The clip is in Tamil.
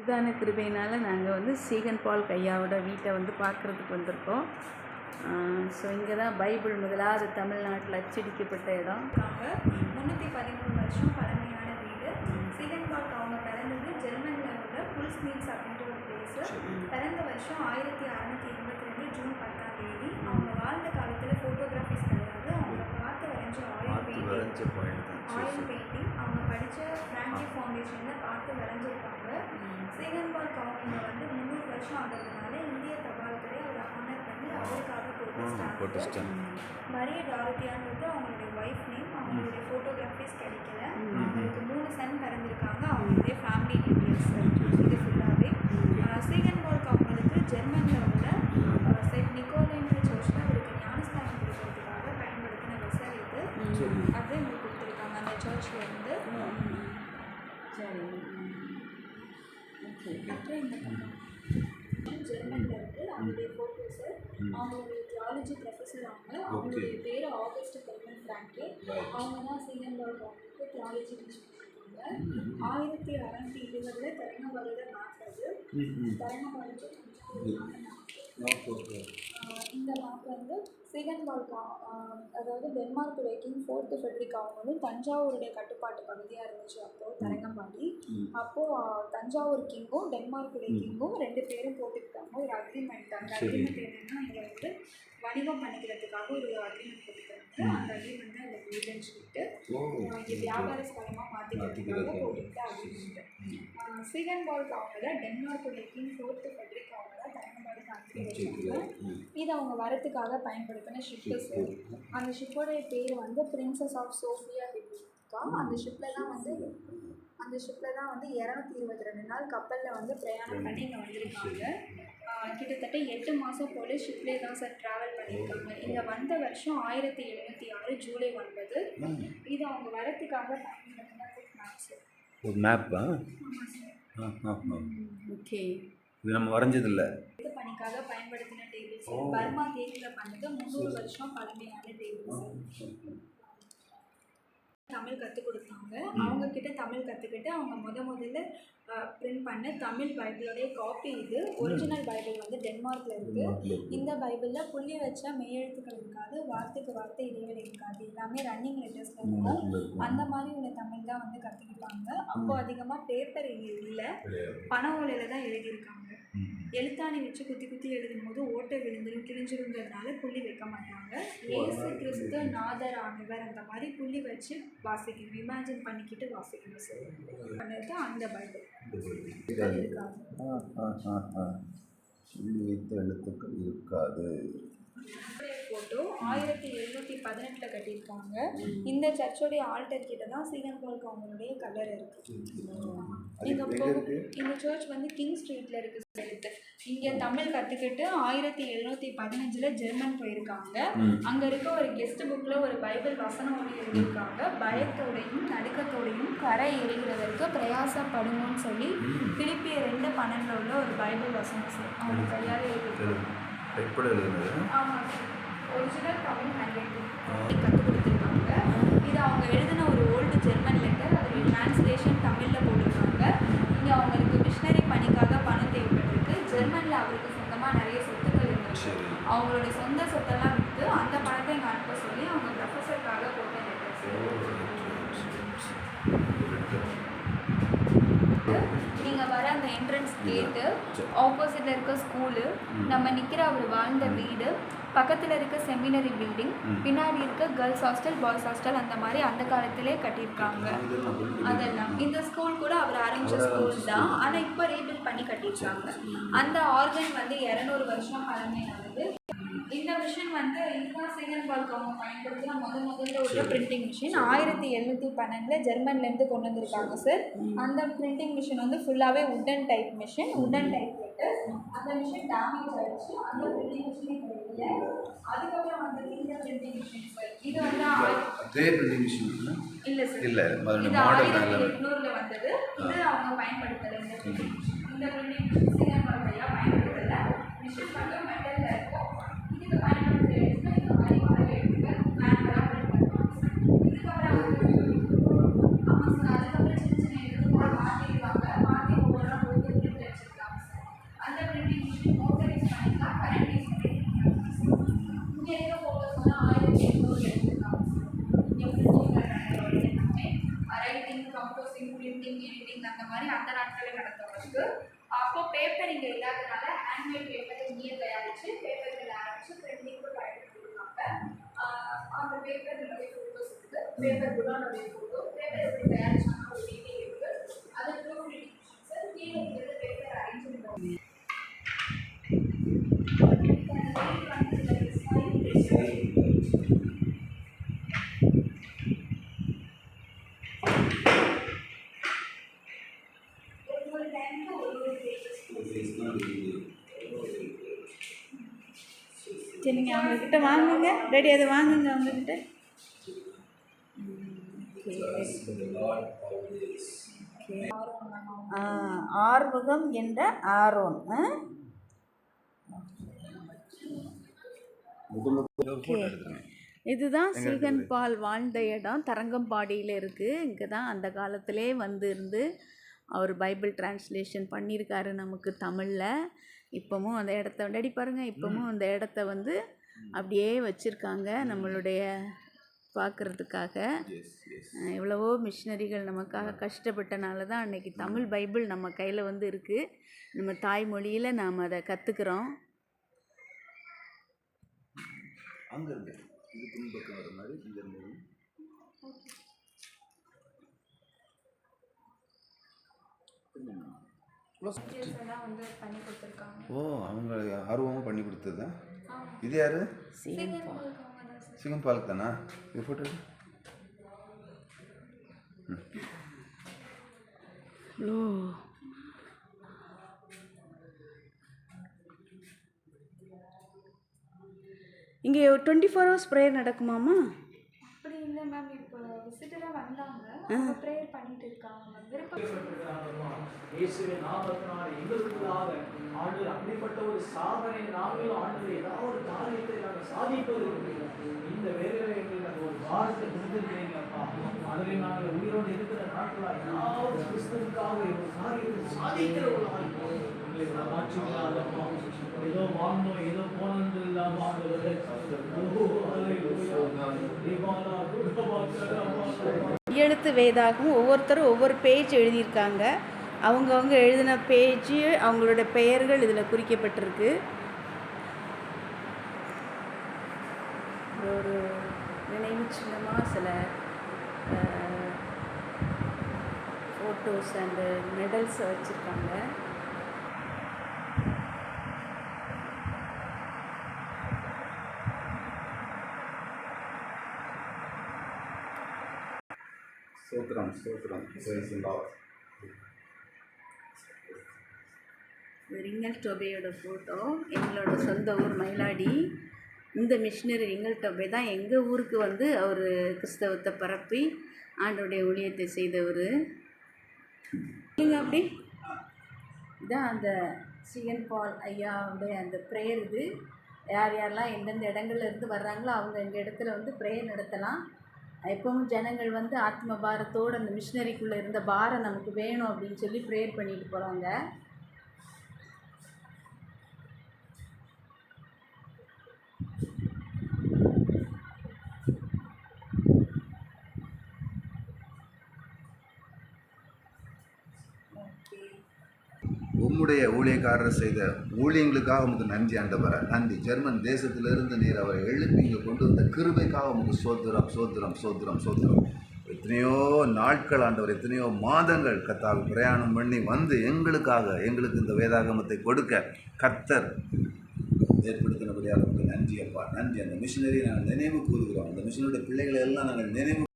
குருதான கிருபையினால் நாங்கள் வந்து சீகன் பால் கையாவோட வீட்டை வந்து பார்க்குறதுக்கு வந்திருக்கோம். ஸோ இங்கே தான் பைபிள் முதலாவது தமிழ்நாட்டில் அச்சடிக்கப்பட்ட இடம். 313 வருஷம் பழமையான வீடு. சீகன் பால் அவங்க பிறந்தது ஜெர்மனியில் உள்ள புல்ஸ்மீட்ஸ் அப்படின்ற ஒரு பிளேஸு. பிறந்த வருஷம் 1682 ஜூன் 10ஆம் தேதி. அவங்க வாழ்ந்த காலத்தில் ஃபோட்டோகிராஃபிஸ் கிடையாது. அவங்க பார்த்து வரைஞ்ச ஆயில் பெயிண்டிங் அவங்க படித்த ஃப்ராங்கி ஃபவுண்டேஷனில் பார்த்து வரைஞ்சிருக்காங்க. சீகன் பால் அவங்க வந்து 300 வருஷம் ஆகிறதுனால இந்திய தபால்துறை அவரை ஆனர் பண்ணி அவருக்காக போட்டுச்சிட்டாங்க. மரிய டாரத்தியான்றது அவங்களுடைய ஒய்ஃப் நேம். அவங்களுடைய ஃபோட்டோகிராஃபிஸ் கிடைக்கல. அவங்களுக்கு 3 சன் பிறந்திருக்காங்க. அவங்களுடைய ஃபேமிலி டீட்டெயில்ஸ் இது ஃபுல்லாகவே. சீகன் பால் அவங்களுக்கு ஜெர்மனியில் உள்ள செயின்ட் நிக்கோலைன்ற சர்ச்சில் அவருக்கு ஞானஸ்தானம் கொடுக்கறதுக்காக பயன்படுத்தின வெசல் இது. அப்படியே உங்களுக்கு கொடுத்துருக்காங்க அந்த சர்ச்சில் இருந்து. சரி, அப்புறம் இந்த ஜெர்மனில் இருக்குது அவங்களுடைய ஃபோட்டோஸு. அவங்களுடைய தியாலஜி ப்ரொஃபஸர் அவங்களுடைய பேர் ஆகஸ்ட் பெர்மன் ஃப்ராங்கே. அவங்க தான் சீகன் பால் அவங்களுக்கு தியாலஜி டீச் பண்ணியிருக்காங்க. 1620 தரங்கபாடியில் மேப் அது. தரங்கபாடிக்கு இந்த மேப் வந்து சீகன் பால் அதாவது டென்மார்க்குடைய கிங் 4th ஃபெட்ரிக் அவங்க வந்து தஞ்சாவூருடைய கட்டுப்பாட்டு பகுதியாக இருந்துச்சு அப்போது தரங்கம்பாடி. அப்போது தஞ்சாவூர் கிங்கும் டென்மார்க்குடைய கிங்கும் 2 பேரும் போட்டுக்கிட்டாங்க ஒரு அக்ரிமெண்ட். அந்த அக்ரிமெண்ட் என்னென்னா இங்கே வந்து வணிகம் பண்ணிக்கிறதுக்காக ஒரு அக்ரிமெண்ட் போட்டுக்கிறாங்க. அந்த அக்ரிமெண்ட் தான் இந்த வீடுன்னு சொல்லிட்டு இங்கே வியாபார ஸ்தலமாக மாற்றிக்கிறதுக்காக போட்டுக்கிட்ட அக்ரிமெண்ட். சீகன் பால் அவங்க தான் டென்மார்க்குடைய கிங் 4th ஃபெட்ரிக் அவங்க தான் தரங்கம்பாடிக்கு அனுப்பி வச்சாங்க. இது அவங்க வரத்துக்காக பயன்படுத்தின ஷிப்பு சார். அந்த ஷிப்போடைய பேர் வந்து பிரின்சஸ் ஆஃப் சோஃபியா ஹெட்விகா. அந்த ஷிப்பில் தான் வந்து 222 நாள் கப்பலில் வந்து பிரயாணம் பண்ணி இங்கே வந்திருக்காங்க. கிட்டத்தட்ட 8 மாதம் போல் ஷிப்லேயே தான் சார் ட்ராவல் பண்ணியிருக்காங்க. இங்கே வந்த வருஷம் 1706 ஜூலை 9. இது அவங்க வரத்துக்காக பயன்படுத்தின மேப் சார். ஒரு மேப்பா? ஓகே. இது நம்ம வரைஞ்சதில்லை. இது பணிக்காக பயன்படுத்தின டேபிள் சார். பர்மா தேக்கில் பண்ணது 300 வருஷம் பழமையான டேபிள் சார். தமிழ் கற்றுக் கொடுத்தாங்க. அவங்கக்கிட்ட தமிழ் கற்றுக்கிட்டு அவங்க முதல்ல பிரிண்ட் பண்ண தமிழ் பைபிளோடைய காப்பி இது. ஒரிஜினல் பைபிள் வந்து டென்மார்க்கில் இருக்குது. இந்த பைபிளில் புள்ளி வச்ச மெய்யெழுத்துக்கள் இருக்காது, வார்த்தைக்கு வார்த்தை இடைவெளி இருக்காது, எல்லாமே ரன்னிங் லெட்டர்ஸில் இருக்கும். அந்த மாதிரி உள்ள தமிழ் தான் வந்து கற்றுக்கிட்டாங்க. அப்போது அதிகமாக பேப்பர் இல்லை, பனை ஓலையில் தான் எழுதியிருக்காங்க. எழுத்தாணி வச்சு குத்தி குத்தி எழுதும் போது ஓட்டை விழுந்துடும் கிழிஞ்சிருங்கிறதுனால புள்ளி வைக்க மாட்டாங்க. ஏசு கிறிஸ்து நாதர் ஆனவர் அந்த மாதிரி புள்ளி வச்சு வாசிக்கணும், இமேஜின் பண்ணிக்கிட்டு வாசிக்கணும் சார். பண்ணது அந்த பைபிள் இருக்காது. புள்ளி வைத்த எழுத்துக்கள் இருக்காது. ஃபோட்டோ 1718 கட்டியிருக்காங்க. இந்த சர்ச்சோடைய ஆல்டர் கிட்ட தான் சீகன் பால் அவங்களுடைய கலர் இருக்குது. இந்த சர்ச் வந்து கிங் ஸ்ட்ரீட்டில் இருக்குது. இங்கே தமிழ் கற்றுக்கிட்டு 1715 ஜெர்மன் போயிருக்காங்க. அங்கே இருக்க ஒரு கெஸ்ட் புக்கில் ஒரு பைபிள் வசனம் ஒன்று எழுதியிருக்காங்க. பயத்தோடையும் நடுக்கத்தோடையும் கரை எறிகிறதற்கு பிரயாசப்படுங்கன்னு சொல்லி பிலிப்பியர் 2:12 உள்ள ஒரு பைபிள் வசனம் சார் அவங்க கையால் எழுதியிருக்காங்க. ஆமாம் sir. Original Tamil hand writing கற்றுக் கொடுத்துருக்காங்க. இது அவங்க எழுதின ஒரு ஓல்டு ஜெர்மன் லெட்டர். அதோடைய டிரான்ஸ்லேஷன் தமிழில் போட்டிருக்காங்க. இங்கே அவங்களுக்கு மிஷினரி பணிக்காக பணம் தேவைப்பட்டிருக்கு. ஜெர்மனில் அவருக்கு சொந்தமாக நிறைய சொத்துக்கள் இருந்துச்சு. அவங்களுடைய சொந்த சொத்தெல்லாம் விற்று அந்த பணத்தை இங்கே அனுப்ப சொல்லி அவங்க ப்ரொஃபஸருக்காக போட்ட லெட்டர்ஸ். நீங்கள் வர அந்த என்ட்ரன்ஸ் கேட்டு, ஆப்போசிட்டில் இருக்க ஸ்கூலு, நம்ம நிற்கிற அவர் வாழ்ந்த வீடு, பக்கத்தில் இருக்க செமினரி பில்டிங், பின்னாடி இருக்க கேர்ள்ஸ் ஹாஸ்டல், பாய்ஸ் ஹாஸ்டல், அந்த மாதிரி அந்த காலத்திலே கட்டியிருக்காங்க. அதெல்லாம் இந்த ஸ்கூல் கூட அவர் ஆரம்பித்த ஸ்கூல் தான், ஆனால் இப்போ ரீபில்ட் பண்ணி கட்டியிருக்காங்க. அந்த ஆர்கன் வந்து 200 வருஷம் பழமையானது. இந்த மிஷின் வந்து இதுதான் சீகன் பால் அவங்க பயன்படுத்தின முதல்ல உள்ள பிரிண்டிங் மிஷின். 1712 ஜெர்மன்லேருந்து கொண்டு வந்திருக்காங்க சார். அந்த பிரிண்டிங் மிஷின் வந்து ஃபுல்லாகவே wooden type machine, wooden type letter. அந்த மிஷின் டேமேஜ் ஆகிடுச்சு. அந்த பிரிண்டிங் மிஷின் இப்போ இல்லை. அதுக்கப்புறம் வந்து இந்த பிரிண்டிங் மிஷின் சார். இது வந்து அதே பிரிண்டிங் மிஷின் இல்லை சார். இல்லை, இது 1800 வந்தது. இது அவங்க பயன்படுத்தலை. இந்த பிரிண்டிங் மிஷின் சீகன் பால் ஐயா பயன்படுத்தலை. மிஷின் மட்டும் மெட்டலில் இருக்கும். இதுக்கு பயன்படுத்த எடுத்துனா இந்த மாதிரி வர எடுத்துக்க மேனுவலாக இதுக்கப்புறம் ஆமாம் சார். அதுக்கப்புறம் சின்ன சின்ன எடுத்து மாற்றிடுவாங்க. மாற்றி ஒவ்வொன்றா போட்டு அந்த மாதிரி அந்த நாட்களில் நடத்தவங்களுக்கு. அப்போ பேப்பர் இங்கே இல்லாதனால ஹேண்ட்மேட் பேப்பரை இங்கேயே தயாரித்து பேப்பர்கள் ஆரம்பித்து பிரிண்டிங்க்கு பயன்படுத்திருக்காங்க. அந்த பேப்பர்களுடைய ஃபோட்டோஸ் இருக்குது, பேப்பர் குடோனுடைய ஃபோட்டோ, பேப்பர் எப்படி தயாரிச்சாங்க ஒரு டீட்டெயில் இருக்குது, அது ப்ரூஃப் ரீடிங் மிஷின்ஸ், கீழே இருக்கிறது பேப்பர் அரேஞ்ச்மெண்ட். சரி, நீங்கள் அவங்கக்கிட்ட வாங்குங்க. டேடி அதை வாங்குங்க அவங்கக்கிட்ட. ஆறுமுகம் என்ற ஆரோன். இதுதான் சீகன் பால் வாழ்ந்த இடம். தரங்கம்பாடியில் இருக்குது. இங்கே தான் அந்த காலத்திலே வந்து இருந்து அவர் பைபிள் டிரான்ஸ்லேஷன் பண்ணியிருக்காரு நமக்கு தமிழில். இப்போவும் அந்த இடத்த டேடி பாருங்கள், இப்போவும் அந்த இடத்த வந்து அப்படியே வச்சுருக்காங்க நம்மளுடைய பார்க்குறதுக்காக. எவ்வளவோ மிஷினரிகள் நமக்காக கஷ்டப்பட்டனால தான் அன்றைக்கி தமிழ் பைபிள் நம்ம கையில் வந்து இருக்குது. நம்ம தாய்மொழியில் நாம் அதை கற்றுக்குறோம். அங்கே இருக்கு இது பின்பக்கம் வர மாதிரி இங்கே இருந்து. வந்து பண்ணி கொடுத்துருக்காங்க. ஓ, அவங்க ஆர்வமாக பண்ணி கொடுத்தது. இது யாரு? சிகன் பாலுக்கு தானா? இது ஃபோட்டோ இங்கே 24 hours ப்ரேயர் நடக்குமாம்மா? அப்படி இல்லை மேம், இப்போ விசிட்டராக வந்தாங்க, அவங்க ப்ரேயர் பண்ணிட்டு இருக்காங்க. இயேசுவின் நாமத்தினாலே எங்களுக்குள்ளாக ஆண்டு அப்படிப்பட்ட ஒரு சாதனை நாங்களும் ஆண்டு ஏதாவது ஒரு காரியத்தை நாங்கள் சாதிப்பது இந்த வேலையில எங்களுக்கு அந்த ஒரு பாரத்தை கொடுத்துருக்கீங்கப்பா. அதில் நாங்கள் உயிரோடு இருக்கிற நாட்களாக ஏதாவது கிறிஸ்துவுக்காக ஒரு காரியத்தை சாதிக்கிறவர்களாக எங்களை மாற்றிக்கலாதப்பா. ஏதோ வாங்கணும் ஏதோ போனது இல்லாம எழுத்து வேதாகவும் ஒவ்வொருத்தரும் ஒவ்வொரு பேஜ் எழுதியிருக்காங்க. அவங்கவுங்க எழுதின பேஜ் அவங்களோட பெயர்கள் இதில் குறிக்கப்பட்டிருக்கு. ஒரு நினைவு சின்னமாக சில ஃபோட்டோஸ் அண்டு மெடல்ஸை வச்சுருக்காங்க. ஸ்தோத்திரம் ஸ்தோத்திரம். ரிங்கல் டோபேயோட ஃபோட்டோ. எங்களோட சொந்த ஊர் மயிலாடி. இந்த மிஷினரி ரிங்கல் டோபே தான் எங்கள் ஊருக்கு வந்து அவர் கிறிஸ்தவத்தை பரப்பி ஆண்டோடைய ஊழியத்தை செய்தவர். இல்லைங்க அப்படி இதான் அந்த சீகன் பால் ஐயாவுடைய அந்த ப்ரேயர். இது யார் யாரெல்லாம் எந்தெந்த இடங்கள்ல இருந்து வர்றாங்களோ அவங்க இந்த இடத்துல வந்து ப்ரேயர் நடத்தலாம். எப்பவும் ஜனங்கள் வந்து ஆத்ம பாரத்தோடு அந்த மிஷினரிக்குள்ளே இருந்த பாரம் நமக்கு வேணும் அப்படின்னு சொல்லி ப்ரேயர் பண்ணிட்டு போகிறாங்க. உம்முடைய ஊழியக்காரர் செய்த ஊழியங்களுக்காக உமக்கு நன்றி ஆண்டவரே. நன்றி. ஜெர்மன் தேசத்திலிருந்து நீர் அவரை எழுப்பி இங்கே கொண்டு வந்த கிருபைக்காக உமக்கு சோத்திரம் சோத்திரம் சோத்திரம் சோத்திரம். எத்தனையோ நாட்கள் ஆண்டவர், எத்தனையோ மாதங்கள் கர்த்தாவே பிரயாணம் பண்ணி வந்து எங்களுக்கு இந்த வேதாகமத்தை கொடுக்க கர்த்தர் ஏற்படுத்தினபடியாக நமக்கு நன்றி அப்பா. நன்றி. அந்த மிஷினரி நாங்கள் நினைவு கூறுகிறோம். அந்த மிஷினுடைய பிள்ளைகளை எல்லாம் நாங்கள் நினைவு